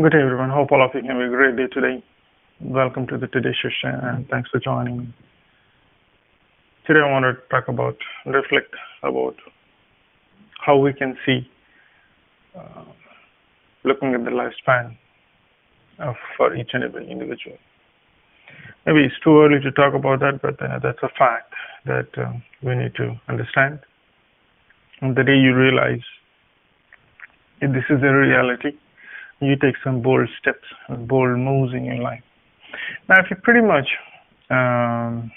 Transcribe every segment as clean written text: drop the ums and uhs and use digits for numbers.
Good day, everyone. Hope all of you have a great day today. Welcome to the today's session, and thanks for joining me. Today, I want to reflect about how we can see, uh, looking at the lifespan for each and every individual. Maybe it's too early to talk about that, but that's a fact that we need to understand. And the day you realize if this is a reality, you take some bold steps and bold moves in your life. Now, if you pretty much um,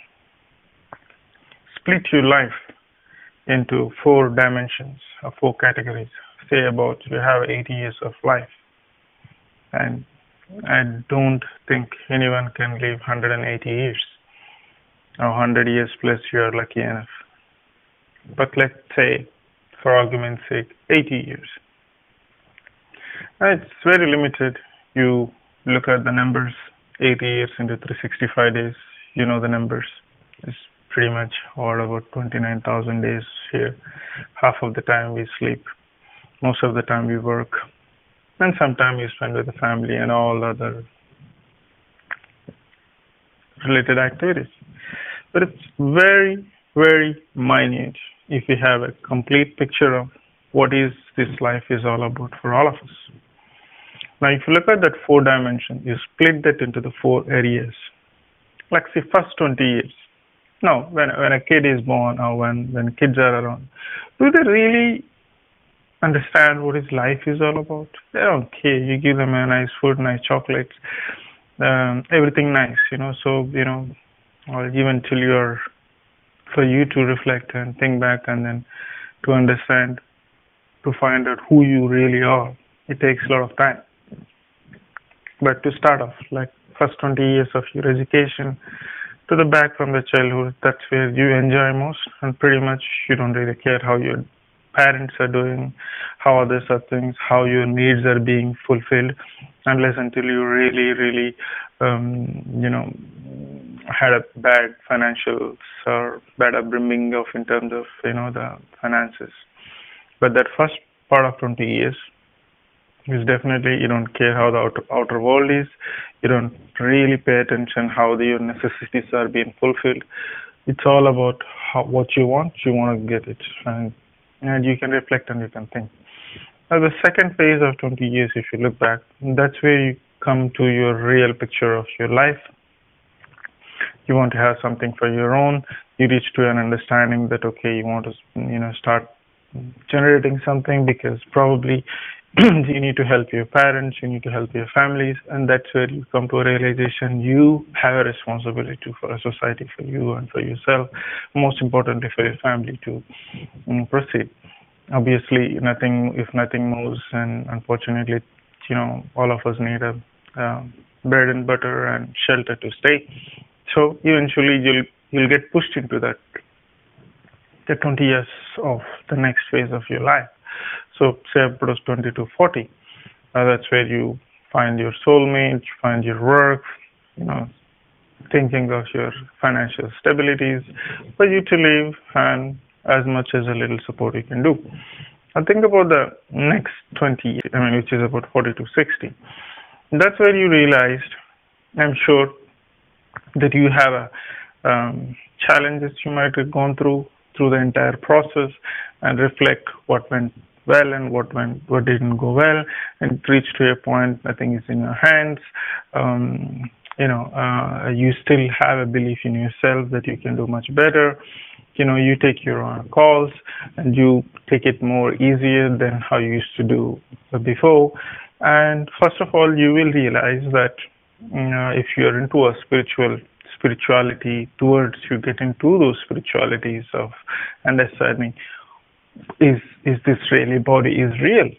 split your life into four dimensions or four categories, say about you have 80 years of life, and I don't think anyone can live 180 years or 100 years plus you are lucky enough. But let's say, for argument's sake, 80 years. It's very limited. You look at the numbers, 80 years into 365 days, you know the numbers. It's pretty much all about 29,000 days here. Half of the time we sleep, most of the time we work, and some time we spend with the family and all other related activities. But it's very, very minute if we have a complete picture of what is this life is all about for all of us. Now, if you look at that four dimension, you split that into the four areas. Like say first 20 years. Now, when a kid is born or when kids are around, do they really understand what his life is all about? They don't care. You give them a nice food, nice chocolates, everything nice, So, or even till for you to reflect and think back and then to understand, to find out who you really are, it takes a lot of time. But to start off, like first 20 years of your education to the back from the childhood, that's where you enjoy most, and pretty much you don't really care how your parents are doing, how others are things, how your needs are being fulfilled, unless until you really, really, had a bad financials or bad upbringing of in terms of the finances. But that first part of 20 years is definitely you don't care how the outer world is. You don't really pay attention how your necessities are being fulfilled. It's all about what you want. You want to get it, and you can reflect and you can think. Now, the second phase of 20 years, if you look back, that's where you come to your real picture of your life. You want to have something for your own. You reach to an understanding that okay, you want to start generating something because probably you need to help your parents, you need to help your families, and that's where you come to a realization you have a responsibility for a society, for you and for yourself, most importantly for your family to proceed. Obviously, if nothing moves, and unfortunately, all of us need a bread and butter and shelter to stay. So eventually you'll get pushed into the 20 years of the next phase of your life. So say about 20 to 40, that's where you find your soulmate, you find your work, thinking of your financial stabilities for you to live and as much as a little support you can do. And think about the next 20 years, which is about 40 to 60. That's where you realized, I'm sure, that you have challenges you might have gone through the entire process and reflect what went well and what didn't go well, and reach to a point nothing is in your hands. You still have a belief in yourself that you can do much better. You take your own calls and you take it more easier than how you used to do before. And first of all, you will realize that if you're into a spirituality, towards you get into those spiritualities of understanding, is this really body is real,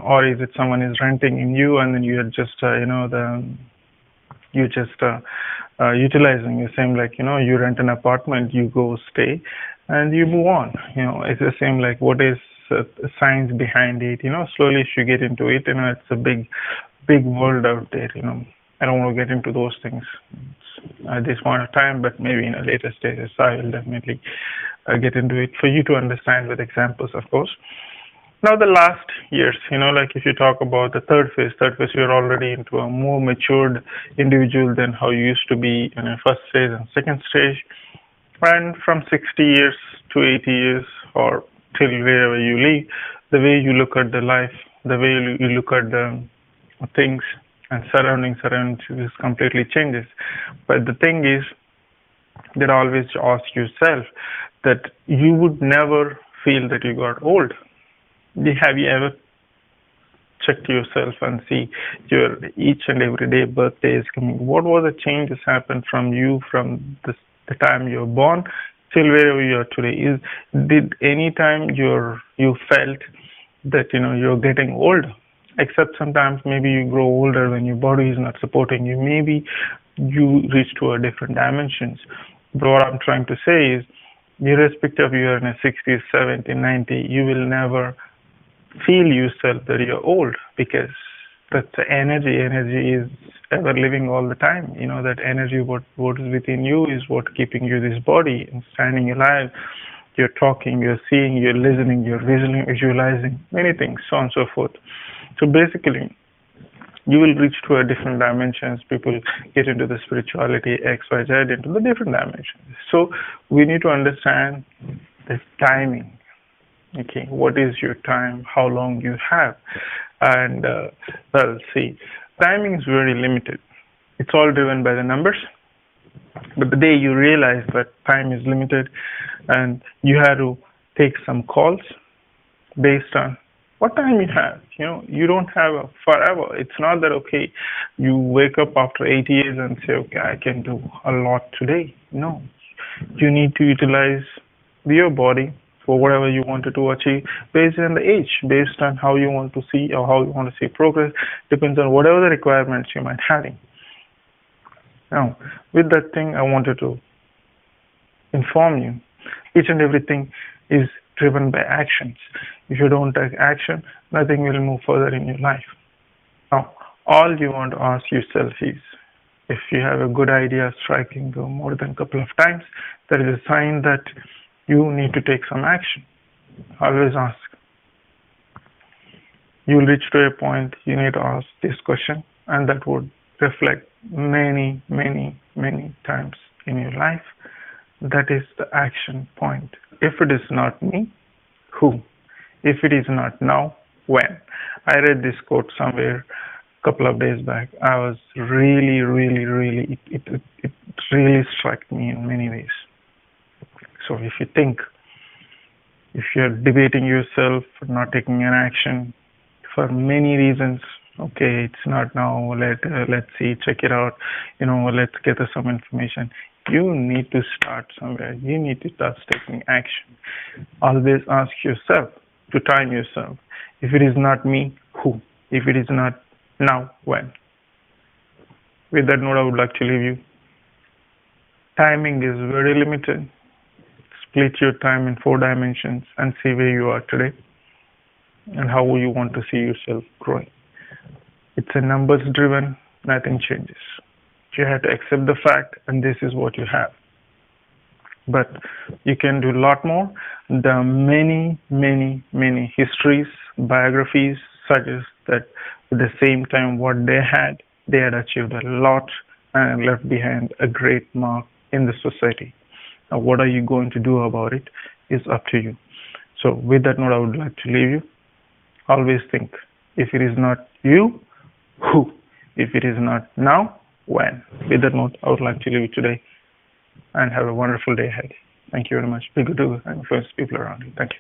or is it someone is renting in you and then you are just utilizing the same, like you rent an apartment, you go stay and you move on. It's the same, like what is science behind it. Slowly if you get into it, it's a big world out there. I don't want to get into those things at this point of time, but maybe in a later stages I will definitely get into it for you to understand with examples, of course. Now the last years, like if you talk about the third phase, you're already into a more matured individual than how you used to be in a first stage and second stage. And from 60 years to 80 years or till wherever you live, the way you look at the life, the way you look at the things and surroundings around you is completely changes. But the thing is that always ask yourself that you would never feel that you got old. Have you ever checked yourself and see your each and every day birthday is coming? What was the changes happened from you from the time you were born till wherever you are today? Did any time you felt that you're getting old? Except sometimes maybe you grow older when your body is not supporting you. Maybe you reach to a different dimensions. But what I'm trying to say is, irrespective of you're in a 60s, 70, 90, you will never feel yourself that you're old, because that's the energy. Energy is ever living all the time. That energy, what is within you is what keeping you this body and standing alive. You're talking, you're seeing, you're listening, you're visualizing many things, so on and so forth. So basically, you will reach to a different dimensions. People get into the spirituality, X, Y, Z, into the different dimensions. So we need to understand the timing. Okay, what is your time? How long you have? And well, see, timing is very limited. It's all driven by the numbers. But the day you realize that time is limited, and you have to take some calls based on what time you have. You don't have a forever. It's not that, okay, you wake up after 80 years and say, okay, I can do a lot today. No, you need to utilize your body for whatever you wanted to achieve based on the age, based on how you want to see or how you want to see progress. Depends on whatever the requirements you might having. Now, with that thing, I wanted to inform you, each and everything is driven by actions. If you don't take action, nothing will move further in your life. Now, all you want to ask yourself is, if you have a good idea striking you more than a couple of times, that is a sign that you need to take some action. Always ask. You'll reach to a point you need to ask this question, and that would reflect many, many, many times in your life. That is the action point. If it is not me, who? If it is not now, when? I read this quote somewhere a couple of days back. I was really, it really struck me in many ways. So if you think, if you're debating yourself for not taking an action for many reasons, okay, it's not now, let's see, check it out, let's get some information. You need to start somewhere. You need to start taking action. Always ask yourself to time yourself. If it is not me, who? If it is not now, when? With that note, I would like to leave you. Timing is very limited. Split your time in 4 dimensions and see where you are today and how you want to see yourself growing. It's a numbers driven, nothing changes. You have to accept the fact, and this is what you have. But you can do a lot more. There are many histories, biographies suggest that at the same time what they had achieved a lot and left behind a great mark in the society. Now, what are you going to do about it is up to you. So with that note, I would like to leave you. Always think, if it is not you, who? If it is not now, when? With that note, I would like to leave you today and have a wonderful day ahead. Thank you very much. Be good to and influence people around you. Thank you.